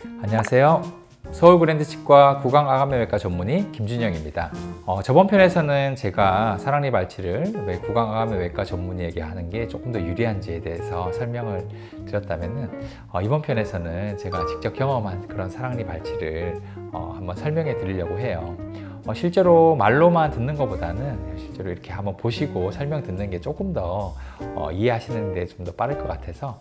안녕하세요. 서울 그랜드 치과 구강암외과 전문의 김준영입니다. 저번 편에서는 제가 사랑니 발치를 왜 구강암외과 전문의에게 하는 게 조금 더 유리한지에 대해서 설명을 드렸다면은 이번 편에서는 제가 직접 경험한 그런 사랑니 발치를 한번 설명해 드리려고 해요. 실제로 말로만 듣는 것보다는 실제로 이렇게 한번 보시고 설명 듣는 게 조금 더 이해하시는 데 좀 더 빠를 것 같아서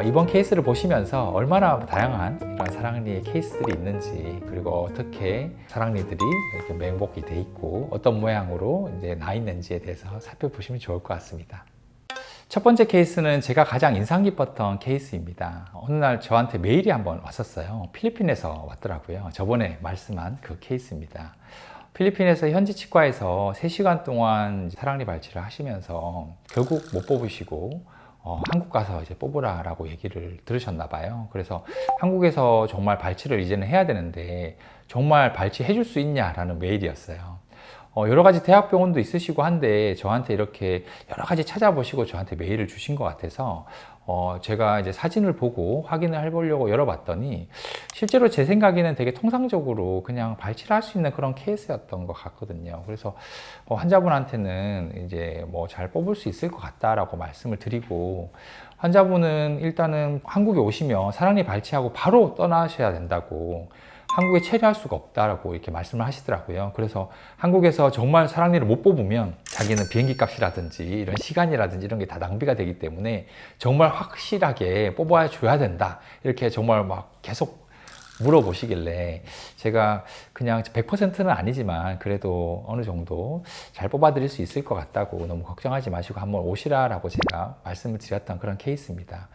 이번 케이스를 보시면서 얼마나 다양한 이런 사랑니의 케이스들이 있는지, 그리고 어떻게 사랑니들이 이렇게 맹복이 돼 있고 어떤 모양으로 이제 나 있는지에 대해서 살펴보시면 좋을 것 같습니다. 첫 번째 케이스는 제가 가장 인상 깊었던 케이스입니다. 어느 날 저한테 메일이 한번 왔었어요. 필리핀에서 왔더라고요. 저번에 말씀한 그 케이스입니다. 필리핀에서 현지 치과에서 3시간 동안 사랑니 발치를 하시면서 결국 못 뽑으시고 한국 가서 이제 뽑으라라고 얘기를 들으셨나 봐요. 그래서 한국에서 정말 발치를 이제는 해야 되는데 정말 발치해 줄 수 있냐라는 메일이었어요. 여러 가지 대학병원도 있으시고 한데 저한테 이렇게 여러 가지 찾아보시고 저한테 메일을 주신 것 같아서 제가 이제 사진을 보고 확인을 해보려고 열어봤더니 실제로 제 생각에는 되게 통상적으로 그냥 발치를 할 수 있는 그런 케이스였던 것 같거든요. 그래서 환자분한테는 이제 뭐 잘 뽑을 수 있을 것 같다라고 말씀을 드리고, 환자분은 일단은 한국에 오시면 사랑니 발치하고 바로 떠나셔야 된다고, 한국에 체류할 수가 없다라고 이렇게 말씀을 하시더라고요. 그래서 한국에서 정말 사랑니를 못 뽑으면 자기는 비행기 값이라든지 이런 시간이라든지 이런 게 다 낭비가 되기 때문에 정말 확실하게 뽑아 줘야 된다, 이렇게 정말 막 계속 물어보시길래 제가 그냥 100%는 아니지만 그래도 어느 정도 잘 뽑아 드릴 수 있을 것 같다고, 너무 걱정하지 마시고 한번 오시라라고 제가 말씀을 드렸던 그런 케이스입니다.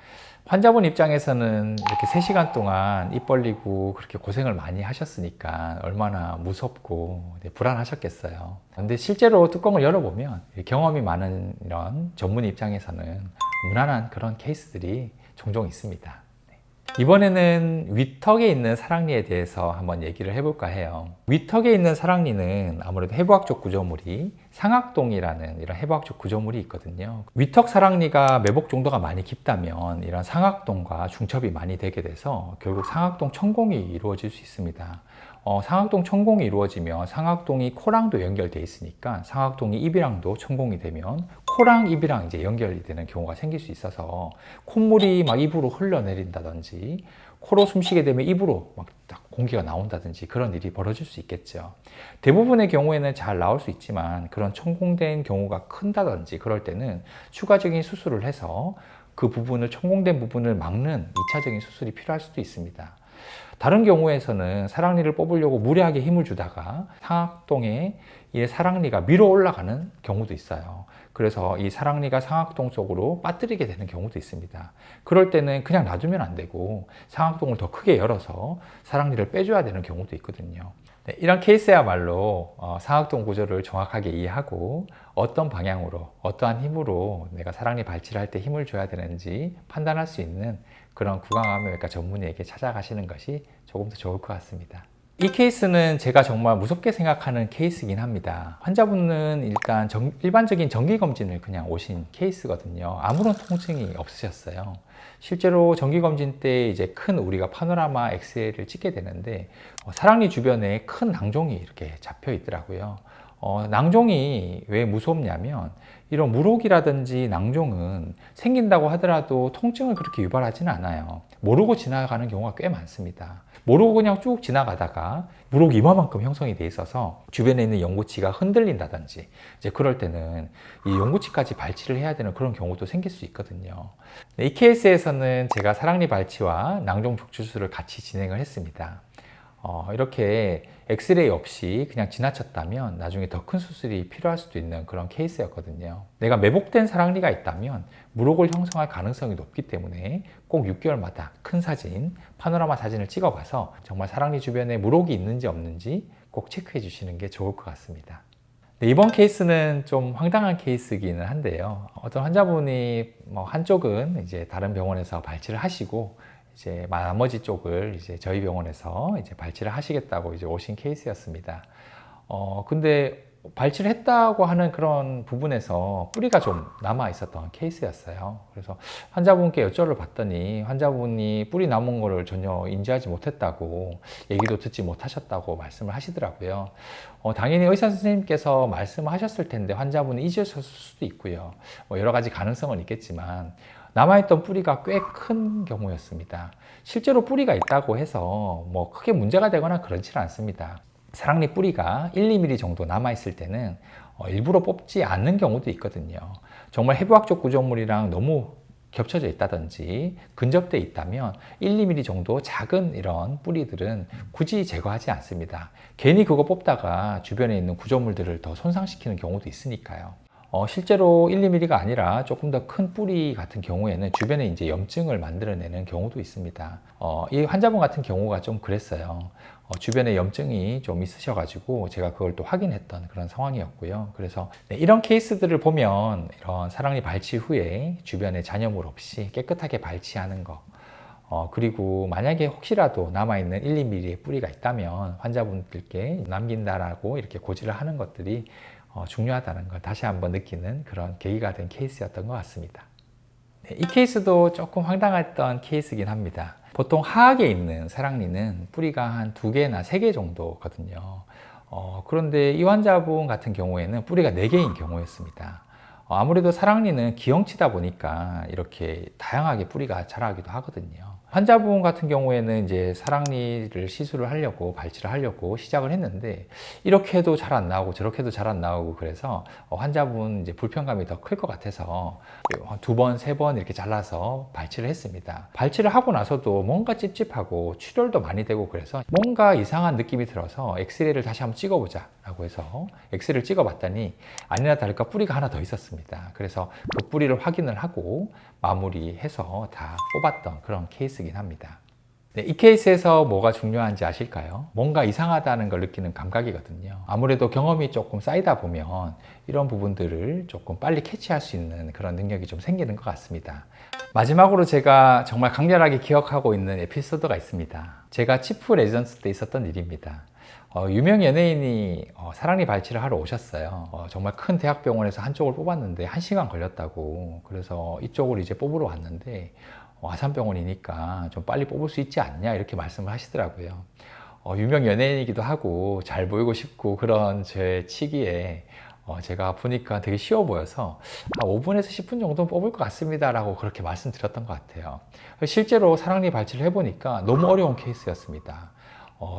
환자분 입장에서는 이렇게 3시간 동안 입 벌리고 그렇게 고생을 많이 하셨으니까 얼마나 무섭고 불안하셨겠어요. 근데 실제로 뚜껑을 열어보면 경험이 많은 이런 전문의 입장에서는 무난한 그런 케이스들이 종종 있습니다. 이번에는 위턱에 있는 사랑니에 대해서 한번 얘기를 해볼까 해요. 위턱에 있는 사랑니는 아무래도 해부학적 구조물이 상악동이라는 이런 해부학적 구조물이 있거든요. 위턱 사랑니가 매복 정도가 많이 깊다면 이런 상악동과 중첩이 많이 되게 돼서 결국 상악동 천공이 이루어질 수 있습니다. 상악동 천공이 이루어지면 상악동이 코랑도 연결돼 있으니까 상악동이 입이랑도 천공이 되면 코랑 입이랑 이제 연결이 되는 경우가 생길 수 있어서 콧물이 막 입으로 흘러내린다든지, 코로 숨쉬게 되면 입으로 막 공기가 나온다든지 그런 일이 벌어질 수 있겠죠. 대부분의 경우에는 잘 나올 수 있지만 그런 천공된 경우가 큰다든지 그럴 때는 추가적인 수술을 해서 그 부분을, 천공된 부분을 막는 2차적인 수술이 필요할 수도 있습니다. 다른 경우에서는 사랑니를 뽑으려고 무리하게 힘을 주다가 상악동에 이 사랑니가 밀어 올라가는 경우도 있어요. 그래서 이 사랑니가 상악동 쪽으로 빠뜨리게 되는 경우도 있습니다. 그럴 때는 그냥 놔두면 안 되고 상악동을 더 크게 열어서 사랑니를 빼줘야 되는 경우도 있거든요. 네, 이런 케이스야말로 상악동 구조를 정확하게 이해하고 어떤 방향으로, 어떠한 힘으로 내가 사랑니 발치를 할 때 힘을 줘야 되는지 판단할 수 있는 그런 구강암외과 전문의에게 찾아가시는 것이 조금 더 좋을 것 같습니다. 이 케이스는 제가 정말 무섭게 생각하는 케이스이긴 합니다. 환자분은 일단 일반적인 정기검진을 그냥 오신 케이스거든요. 아무런 통증이 없으셨어요. 실제로 정기검진 때 이제 큰 우리가 파노라마 엑스레이를 찍게 되는데 사랑니 주변에 큰 낭종이 이렇게 잡혀 있더라고요. 낭종이 왜 무섭냐면 이런 물혹이라든지 낭종은 생긴다고 하더라도 통증을 그렇게 유발하지는 않아요. 모르고 지나가는 경우가 꽤 많습니다. 모르고 그냥 쭉 지나가다가 물혹이 이만큼 형성이 돼 있어서 주변에 있는 연구치가 흔들린다든지 이제 그럴 때는 이 연구치까지 발치를 해야 되는 그런 경우도 생길 수 있거든요. 이 케이스에서는 제가 사랑니 발치와 낭종 족추수술을 같이 진행을 했습니다. 이렇게 엑스레이 없이 그냥 지나쳤다면 나중에 더 큰 수술이 필요할 수도 있는 그런 케이스였거든요. 내가 매복된 사랑니가 있다면 물혹을 형성할 가능성이 높기 때문에 꼭 6개월마다 큰 사진, 파노라마 사진을 찍어봐서 정말 사랑니 주변에 물혹이 있는지 없는지 꼭 체크해 주시는 게 좋을 것 같습니다. 네, 이번 케이스는 좀 황당한 케이스이기는 한데요. 어떤 환자분이 한쪽은 이제 다른 병원에서 발치를 하시고 이제 나머지 쪽을 이제 저희 병원에서 이제 발치를 하시겠다고 이제 오신 케이스였습니다. 근데 발치를 했다고 하는 그런 부분에서 뿌리가 좀 남아 있었던 케이스였어요. 그래서 환자분께 여쭤를 봤더니 환자분이 뿌리 남은 거를 전혀 인지하지 못했다고, 얘기도 듣지 못하셨다고 말씀을 하시더라고요. 당연히 의사 선생님께서 말씀하셨을 텐데 환자분이 잊으셨을 수도 있고요. 여러 가지 가능성은 있겠지만 남아있던 뿌리가 꽤 큰 경우였습니다. 실제로 뿌리가 있다고 해서 뭐 크게 문제가 되거나 그렇지는 않습니다. 사랑니 뿌리가 1, 2mm 정도 남아있을 때는 일부러 뽑지 않는 경우도 있거든요. 정말 해부학적 구조물이랑 너무 겹쳐져 있다든지 근접돼 있다면 1, 2mm 정도 작은 이런 뿌리들은 굳이 제거하지 않습니다. 괜히 그거 뽑다가 주변에 있는 구조물들을 더 손상시키는 경우도 있으니까요. 실제로 1, 2mm가 아니라 조금 더 큰 뿌리 같은 경우에는 주변에 이제 염증을 만들어내는 경우도 있습니다. 이 환자분 같은 경우가 좀 그랬어요. 주변에 염증이 좀 있으셔가지고 제가 그걸 또 확인했던 그런 상황이었고요. 그래서 이런 케이스들을 보면 이런 사랑니 발치 후에 주변에 잔여물 없이 깨끗하게 발치하는 거, 그리고 만약에 혹시라도 남아있는 1, 2mm의 뿌리가 있다면 환자분들께 남긴다라고 이렇게 고지를 하는 것들이 중요하다는 걸 다시 한번 느끼는 그런 계기가 된 케이스였던 것 같습니다. 이 케이스도 조금 황당했던 케이스이긴 합니다. 보통 하악에 있는 사랑니는 뿌리가 한 2개나 3개 정도거든요. 그런데 이 환자분 같은 경우에는 뿌리가 4개인 경우였습니다. 아무래도 사랑니는 기형치다 보니까 이렇게 다양하게 뿌리가 자라기도 하거든요. 환자분 같은 경우에는 이제 사랑니를 시술을 하려고 발치를 하려고 시작을 했는데 이렇게 해도 잘 안 나오고 저렇게 해도 잘 안 나오고, 그래서 환자분 이제 불편감이 더 클 것 같아서 2번, 3번 이렇게 잘라서 발치를 했습니다. 발치를 하고 나서도 뭔가 찝찝하고 출혈도 많이 되고, 그래서 뭔가 이상한 느낌이 들어서 엑스레이를 다시 한번 찍어보자 라고 해서 엑스레이를 찍어봤더니 아니나 다를까 뿌리가 하나 더 있었습니다. 그래서 그 뿌리를 확인을 하고 마무리해서 다 뽑았던 그런 케이스이긴 합니다. 네, 이 케이스에서 뭐가 중요한지 아실까요? 뭔가 이상하다는 걸 느끼는 감각이거든요. 아무래도 경험이 조금 쌓이다 보면 이런 부분들을 조금 빨리 캐치할 수 있는 그런 능력이 좀 생기는 것 같습니다. 마지막으로 제가 정말 강렬하게 기억하고 있는 에피소드가 있습니다. 제가 치프 레지던스 때 있었던 일입니다. 유명 연예인이 사랑니 발치를 하러 오셨어요. 정말 큰 대학병원에서 한쪽을 뽑았는데 1시간 걸렸다고. 그래서 이쪽을 이제 뽑으러 왔는데 아산병원이니까 좀 빨리 뽑을 수 있지 않냐 이렇게 말씀을 하시더라고요. 유명 연예인이기도 하고 잘 보이고 싶고 그런 제 치기에 제가 보니까 되게 쉬워 보여서 5분에서 10분 정도 뽑을 것 같습니다 라고 그렇게 말씀드렸던 것 같아요. 실제로 사랑니 발치를 해보니까 너무 어려운 케이스였습니다.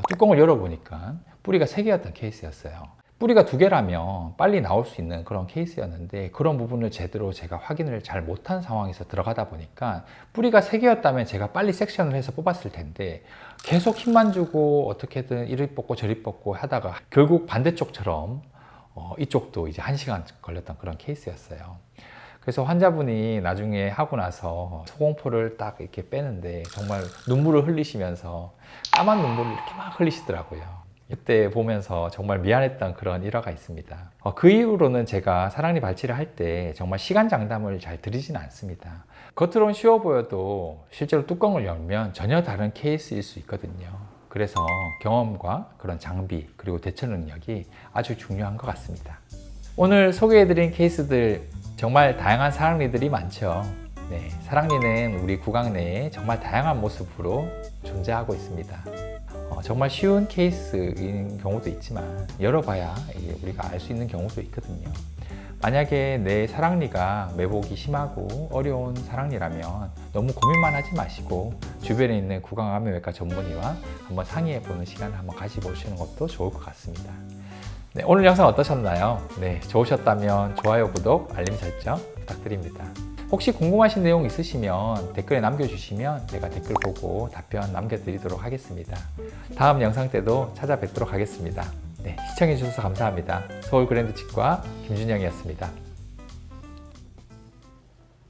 뚜껑을 열어보니까 뿌리가 3개였던 케이스였어요. 뿌리가 2개라면 빨리 나올 수 있는 그런 케이스였는데 그런 부분을 제대로 제가 확인을 잘 못한 상황에서 들어가다 보니까 뿌리가 3개였다면 제가 빨리 섹션을 해서 뽑았을 텐데 계속 힘만 주고 어떻게든 이리 뽑고 저리 뽑고 하다가 결국 반대쪽처럼 이쪽도 이제 1시간 걸렸던 그런 케이스였어요. 그래서 환자분이 나중에 하고 나서 소공포를 딱 이렇게 빼는데 정말 눈물을 흘리시면서 까만 눈물을 이렇게 막 흘리시더라고요. 이때 보면서 정말 미안했던 그런 일화가 있습니다. 그 이후로는 제가 사랑니 발치를 할 때 정말 시간 장담을 잘 드리지는 않습니다. 겉으로는 쉬워 보여도 실제로 뚜껑을 열면 전혀 다른 케이스일 수 있거든요. 그래서 경험과 그런 장비 그리고 대처 능력이 아주 중요한 것 같습니다. 오늘 소개해드린 케이스들 정말 다양한 사랑니들이 많죠. 네, 사랑니는 우리 구강 내에 정말 다양한 모습으로 존재하고 있습니다. 정말 쉬운 케이스인 경우도 있지만 열어봐야 우리가 알 수 있는 경우도 있거든요. 만약에 내 사랑니가 매복이 심하고 어려운 사랑니라면 너무 고민만 하지 마시고 주변에 있는 구강암외과 전문의와 한번 상의해보는 시간을 한번 가져보시는 것도 좋을 것 같습니다. 네, 오늘 영상 어떠셨나요? 네, 좋으셨다면 좋아요, 구독, 알림 설정 부탁드립니다. 혹시 궁금하신 내용 있으시면 댓글에 남겨주시면 제가 댓글 보고 답변 남겨드리도록 하겠습니다. 다음 영상 때도 찾아뵙도록 하겠습니다. 네, 시청해주셔서 감사합니다. 서울 그랜드 치과 김준영이었습니다.